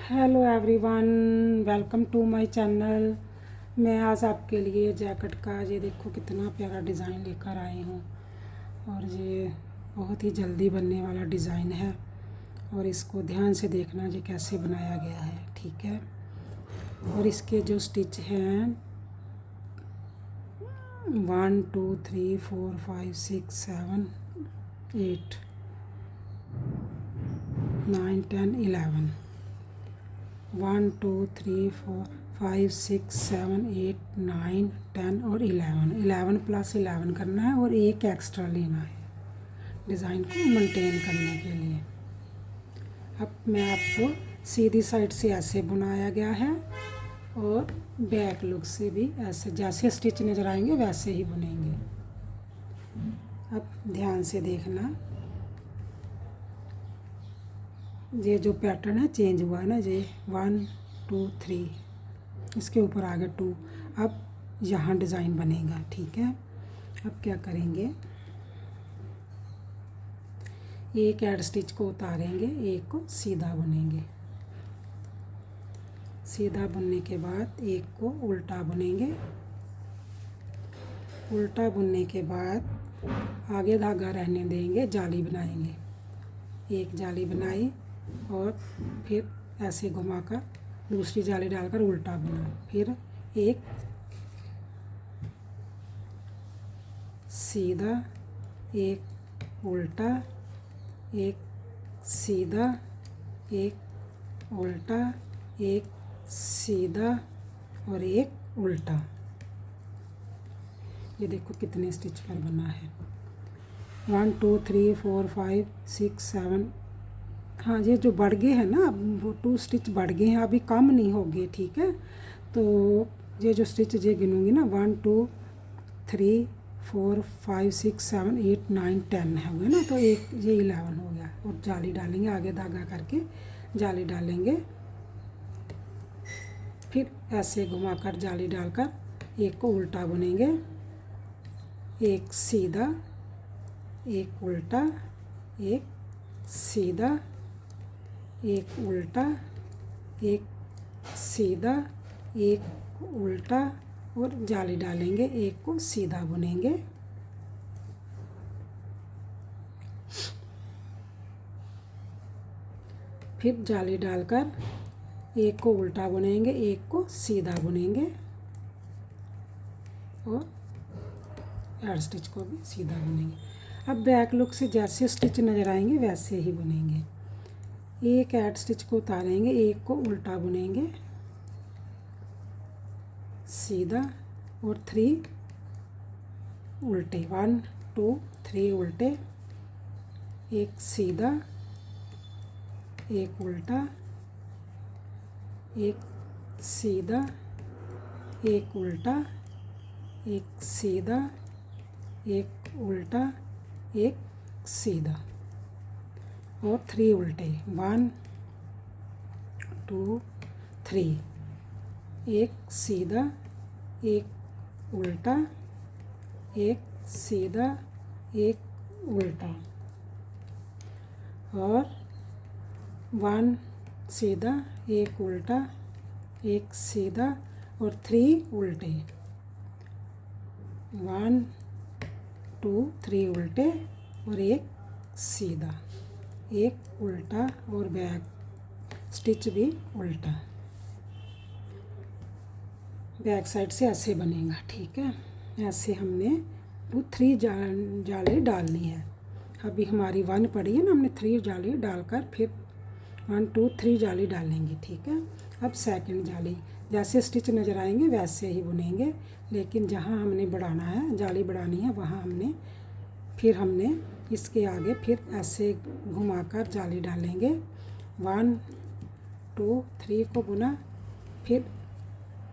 Hello everyone, welcome to my channel. मैं आज आपके लिए जैकेट का ये देखो कितना प्यारा डिज़ाइन लेकर आई हूँ। और ये बहुत ही जल्दी बनने वाला डिज़ाइन है और इसको ध्यान से देखना ये कैसे बनाया गया है, ठीक है। और इसके जो स्टिच हैं 1 2 3 4 5 6 7 8 9 10 11 1 2 3 4 5 6 7 8 9 10 और 11 प्लस 11 करना है और एक एक्स्ट्रा लेना है डिज़ाइन को मेंटेन करने के लिए। अब मैं आपको सीधी साइड से ऐसे बनाया गया है और बैक लुक से भी ऐसे जैसे स्टिच नज़र आएंगे वैसे ही बुनेंगे। अब ध्यान से देखना, ये जो पैटर्न है चेंज हुआ है ना, ये 1 2 3 इसके ऊपर आ गया 2। अब यहाँ डिज़ाइन बनेगा, ठीक है। अब क्या करेंगे, एक ऐड स्टिच को उतारेंगे, एक को सीधा बुनेंगे। सीधा बुनने के बाद एक को उल्टा बुनेंगे। उल्टा बुनने के बाद आगे धागा रहने देंगे, जाली बनाएंगे। एक जाली बनाई और फिर ऐसे घुमाकर दूसरी जाली डालकर उल्टा बुना, फिर एक सीधा, एक उल्टा, एक सीधा, एक उल्टा, एक सीधा और एक उल्टा। ये देखो कितने स्टिच पर बना है, 1 2 3 4 5 6 7। हाँ, ये जो बढ़ गए हैं ना, वो 2 स्टिच बढ़ गए हैं, अभी कम नहीं हो गए, ठीक है। तो ये जो स्टिच ये गिनूंगी ना, 1 2 3 4 5 6 7 8 9 10 है हुए ना, तो एक ये 11 हो गया। और जाली डालेंगे, आगे धागा करके जाली डालेंगे, फिर ऐसे घुमाकर जाली डालकर एक को उल्टा बुनेंगे। एक सीधा, एक उल्टा, एक सीधा, एक उल्टा, एक सीधा, एक उल्टा और जाली डालेंगे, एक को सीधा बुनेंगे। फिर जाली डालकर एक को उल्टा बुनेंगे, एक को सीधा बुनेंगे और एड स्टिच को भी सीधा बुनेंगे। अब बैक लुक से जैसे स्टिच नज़र आएंगे वैसे ही बुनेंगे। एक एड स्टिच को उतारेंगे, एक को उल्टा बुनेंगे सीधा और 3 उल्टे, 1 2 3 उल्टे, एक सीधा, एक उल्टा, एक सीधा, एक उल्टा, एक सीधा, एक उल्टा, एक सीधा और 3 उल्टे, 1 2 3, एक सीधा, एक उल्टा, एक सीधा, एक उल्टा और 1 सीधा, एक उल्टा, एक सीधा और 3 उल्टे, 1 2 3 उल्टे और एक सीधा, एक उल्टा और बैक स्टिच भी उल्टा। बैक साइड से ऐसे बनेगा, ठीक है। ऐसे हमने 3 जाली डालनी है। अभी हमारी 1 पड़ी है ना, हमने 3 जाली डालकर फिर 1 2 3 जाली डालेंगे, ठीक है। अब सेकंड जाली जैसे स्टिच नज़र आएंगे वैसे ही बुनेंगे, लेकिन जहाँ हमने बढ़ाना है, जाली बढ़ानी है, वहाँ हमने इसके आगे फिर ऐसे घुमाकर जाली डालेंगे। 1 2 3 को बुना, फिर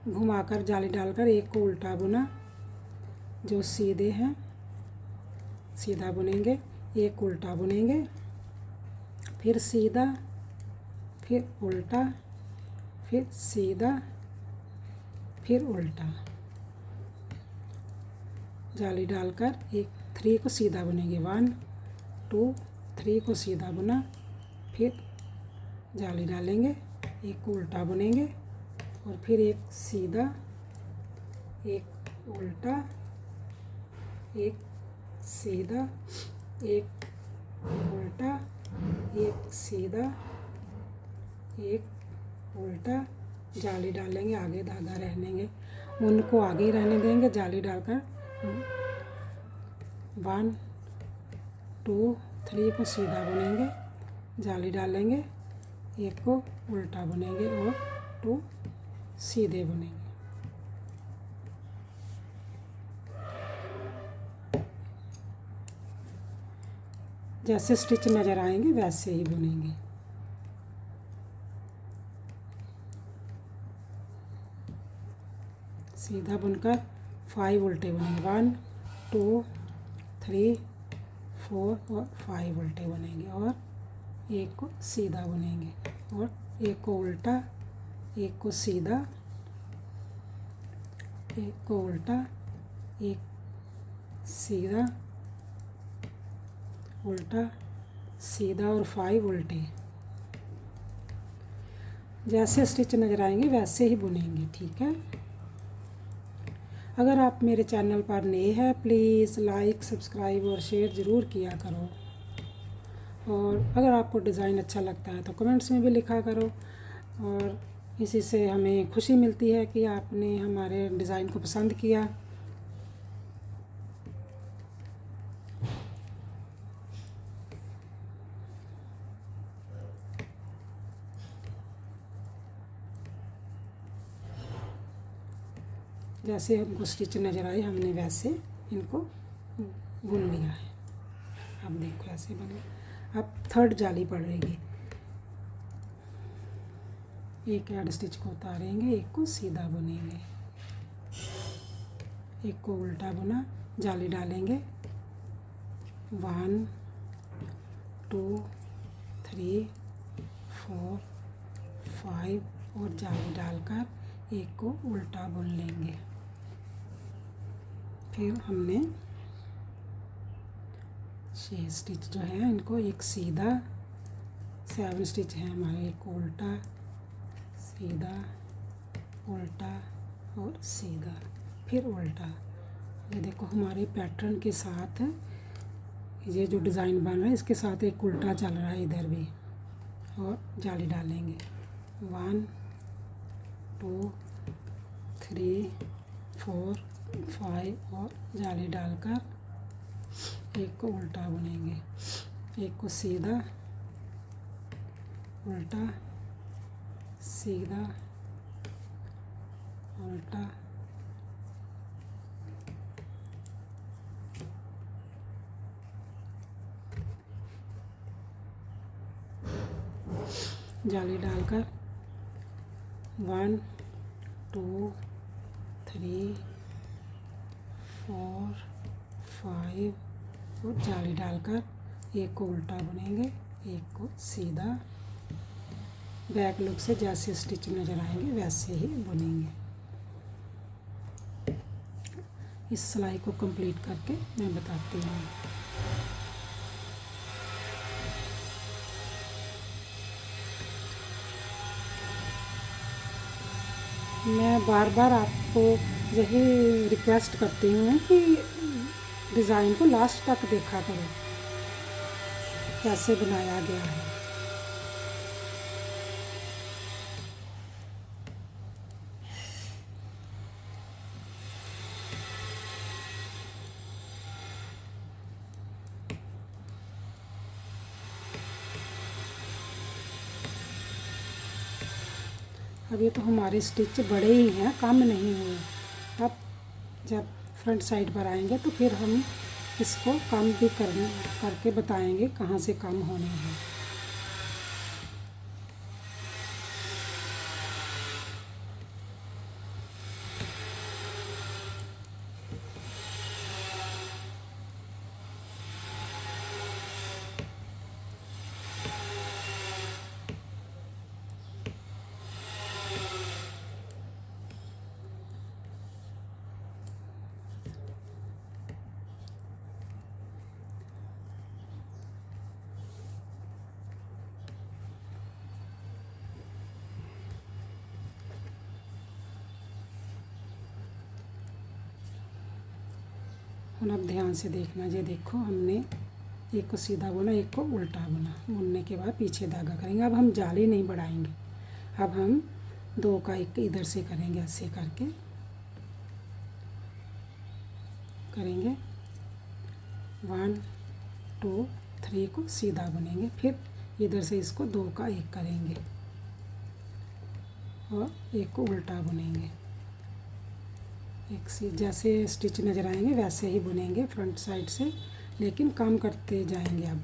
घुमाकर जाली डालकर एक को उल्टा बुना, जो सीधे हैं सीधा बुनेंगे, एक उल्टा बुनेंगे, फिर सीधा, फिर उल्टा, फिर सीधा, फिर उल्टा, जाली डालकर एक 3 को सीधा बुनेंगे, 1 2 3 को सीधा बुना, फिर जाली डालेंगे, एक को उल्टा बुनेंगे और फिर एक सीधा, एक उल्टा, एक सीधा, एक उल्टा, एक सीधा, एक उल्टा, जाली डालेंगे, आगे धागा रहने देंगे, उनको आगे ही रहने देंगे, जाली डालकर 1 2 3 को सीधा बुनेंगे, जाली डालेंगे, एक को उल्टा बुनेंगे और 2 सीधे बुनेंगे। जैसे स्टिच नज़र आएंगे वैसे ही बुनेंगे। सीधा बुनकर 5 उल्टे बुनेंगे, 1 2 3 4 और 5 उल्टे बुनेंगे और एक को सीधा बुनेंगे और एक को उल्टा, एक को सीधा, एक को उल्टा, एक सीधा, उल्टा, सीधा और 5 उल्टे। जैसे स्टिच नज़र आएंगे वैसे ही बुनेंगे, ठीक है। अगर आप मेरे चैनल पर नए हैं प्लीज़ लाइक सब्सक्राइब और शेयर ज़रूर किया करो, और अगर आपको डिज़ाइन अच्छा लगता है तो कमेंट्स में भी लिखा करो, और इसी से हमें खुशी मिलती है कि आपने हमारे डिज़ाइन को पसंद किया। जैसे हमको स्टिच नज़र आए हमने वैसे इनको बुन लिया है। अब देखो ऐसे बने। अब 3rd जाली पड़ेगी, एक ऐड स्टिच को उतारेंगे, एक को सीधा बुनेंगे, एक को उल्टा बुना, जाली डालेंगे, 1 2 3 4 5 और जाली डालकर एक को उल्टा बुन लेंगे। फिर हमने 6 स्टिच जो है इनको एक सीधा, 7 स्टिच है हमारे, एक उल्टा, सीधा, उल्टा और सीधा, फिर उल्टा। ये देखो हमारे पैटर्न के साथ ये जो डिज़ाइन बन रहा है इसके साथ एक उल्टा चल रहा है इधर भी, और जाली डालेंगे, 1 2 3 4 5 और जाली डालकर एक को उल्टा बुनेंगे, एक को सीधा, उल्टा, सीधा, उल्टा, जाली डालकर 1 2 3 4 5 और जाली डालकर एक को उल्टा बुनेंगे, एक को सीधा। बैक लुक से जैसे स्टिच नज़र आएंगे वैसे ही बुनेंगे। इस सिलाई को कंप्लीट करके मैं बताती हूँ। मैं बार बार आपको यही रिक्वेस्ट करती हूँ कि डिज़ाइन को लास्ट तक देखा करो कैसे बनाया गया है। अब ये तो हमारे स्टिच बड़े ही हैं, कम नहीं हुए। अब जब फ्रंट साइड पर आएंगे तो फिर हम इसको कम भी करके बताएंगे कहाँ से कम होने हैं। अब ध्यान से देखना, ये देखो हमने एक को सीधा बुना, एक को उल्टा बुना, बुनने के बाद पीछे धागा करेंगे। अब हम जाली नहीं बढ़ाएंगे, अब हम 2 का एक इधर से करेंगे, ऐसे करके करेंगे 1 2 3 को सीधा बुनेंगे, फिर इधर से इसको 2 का एक करेंगे और एक को उल्टा बुनेंगे। एक से जैसे स्टिच नज़र आएंगे वैसे ही बुनेंगे फ्रंट साइड से, लेकिन काम करते जाएंगे। अब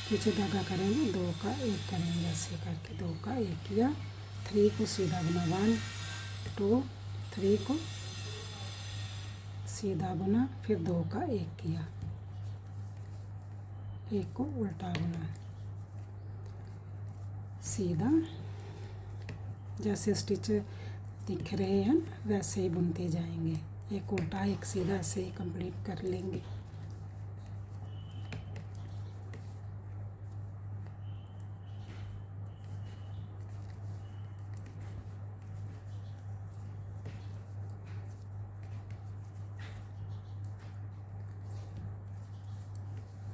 पीछे धागा करेंगे, 2 का एक करेंगे, ऐसे करके 2 का एक किया, 3 को सीधा बुना, 1 2 3 को सीधा बुना, फिर 2 का एक किया, एक को उल्टा बुना, सीधा जैसे स्टिच दिख रहे हैं वैसे ही बुनते जाएंगे, एक उल्टा एक सीधा, ऐसे ही कंप्लीट कर लेंगे।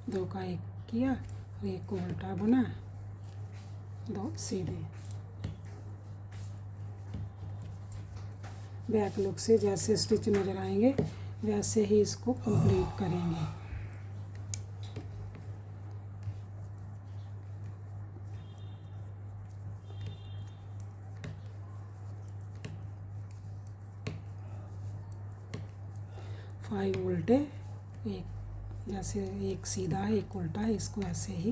दो का एक किया और एक को उल्टा बुना, 2 सीधे। बैक लुक से जैसे स्टिच नज़र आएंगे वैसे ही इसको कंप्लीट करेंगे। फाइव उल्टे, एक जैसे एक सीधा है एक उल्टा है, इसको ऐसे ही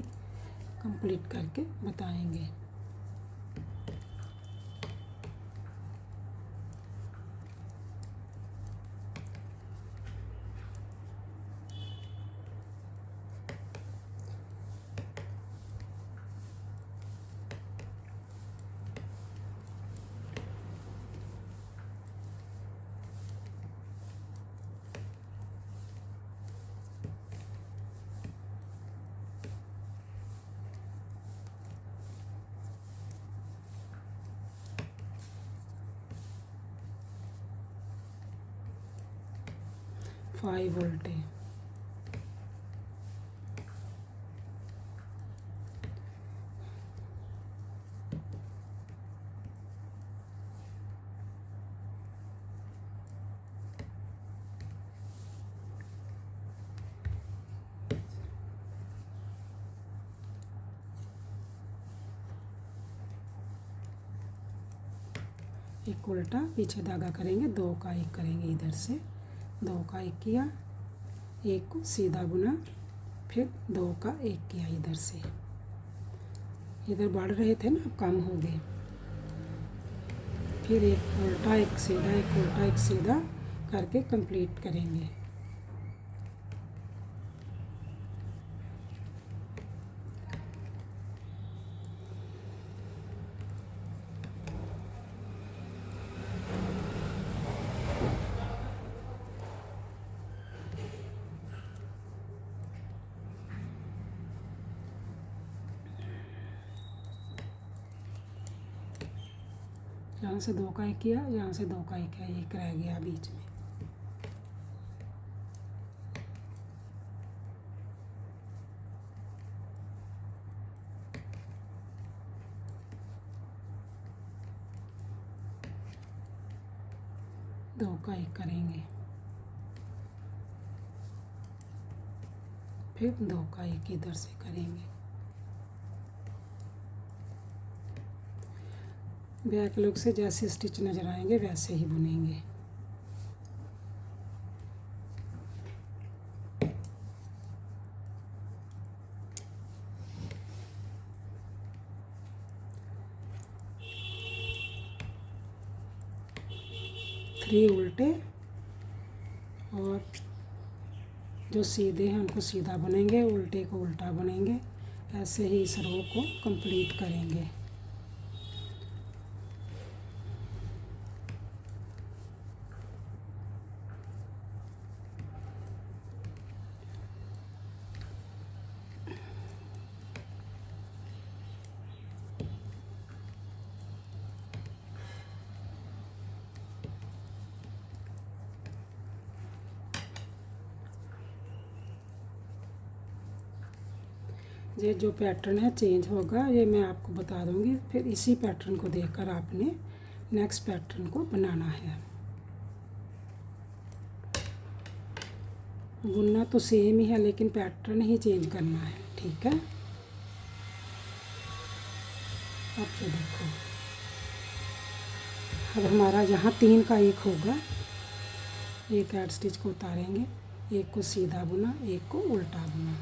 कंप्लीट करके बताएंगे। फाइव उल्टे, एक उल्टा, पीछे धागा करेंगे, 2 का एक करेंगे, इधर से 2 का एक किया, एक को सीधा बुना, फिर 2 का एक किया, इधर से इधर बढ़ रहे थे ना, कम हो गए, फिर एक उल्टा एक सीधा, एक उल्टा एक सीधा करके कंप्लीट करेंगे। यहाँ से 2 का एक किया, यहाँ से 2 का एक है, एक रह गया बीच में। दो का एक करेंगे, फिर 2 का एक इधर से करेंगे। बैक लुक से जैसे स्टिच नज़र आएंगे वैसे ही बुनेंगे। थ्री उल्टे और जो सीधे हैं उनको सीधा बुनेंगे, उल्टे को उल्टा बुनेंगे, ऐसे ही इस रो को कंप्लीट करेंगे। ये जो पैटर्न है चेंज होगा, ये मैं आपको बता दूंगी। फिर इसी पैटर्न को देखकर आपने नेक्स्ट पैटर्न को बनाना है। बुनना तो सेम ही है लेकिन पैटर्न ही चेंज करना है, ठीक है। अब ये देखो, अब हमारा यहाँ 3 का एक होगा, एक ऐड स्टिच को उतारेंगे, एक को सीधा बुना, एक को उल्टा बुना।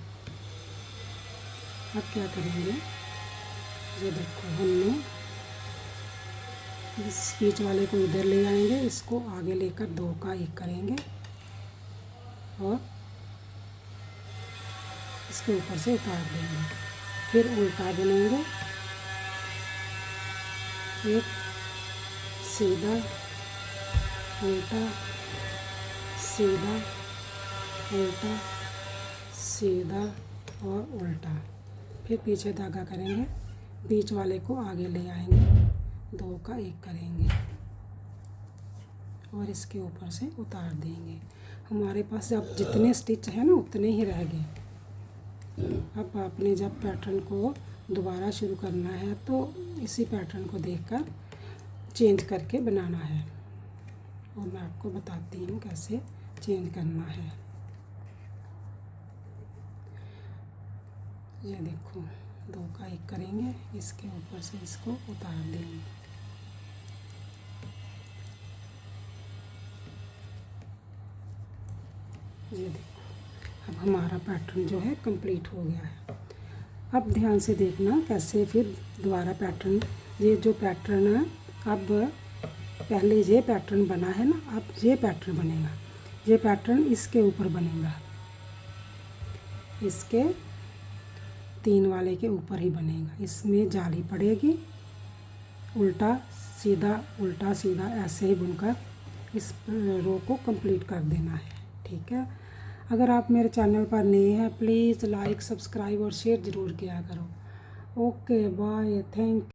अब क्या करेंगे, ये देखो हमने इस बीच वाले को इधर ले आएंगे, इसको आगे लेकर 2 का एक करेंगे और इसके ऊपर से उतार देंगे। फिर उल्टा बुनेंगे, एक सीधा उल्टा सीधा उल्टा सीधा और उल्टा। फिर पीछे धागा करेंगे, बीच वाले को आगे ले आएंगे, 2 का एक करेंगे और इसके ऊपर से उतार देंगे। हमारे पास अब जितने स्टिच हैं ना उतने ही रह गए। अब आपने जब पैटर्न को दोबारा शुरू करना है तो इसी पैटर्न को देखकर चेंज करके बनाना है, और मैं आपको बताती हूँ कैसे चेंज करना है। ये देखो 2 का एक करेंगे, इसके ऊपर से इसको उतार देंगे। ये देखो, अब हमारा पैटर्न जो है कंप्लीट हो गया है। अब ध्यान से देखना कैसे फिर दोबारा पैटर्न, ये जो पैटर्न है, अब पहले ये पैटर्न बना है ना, अब ये पैटर्न बनेगा। ये पैटर्न इसके ऊपर बनेगा, इसके 3 वाले के ऊपर ही बनेगा। इसमें जाली पड़ेगी, उल्टा सीधा ऐसे ही बुनकर इस रो को कंप्लीट कर देना है, ठीक है। अगर आप मेरे चैनल पर नए हैं प्लीज़ लाइक सब्सक्राइब और शेयर ज़रूर किया करो। Okay bye, thank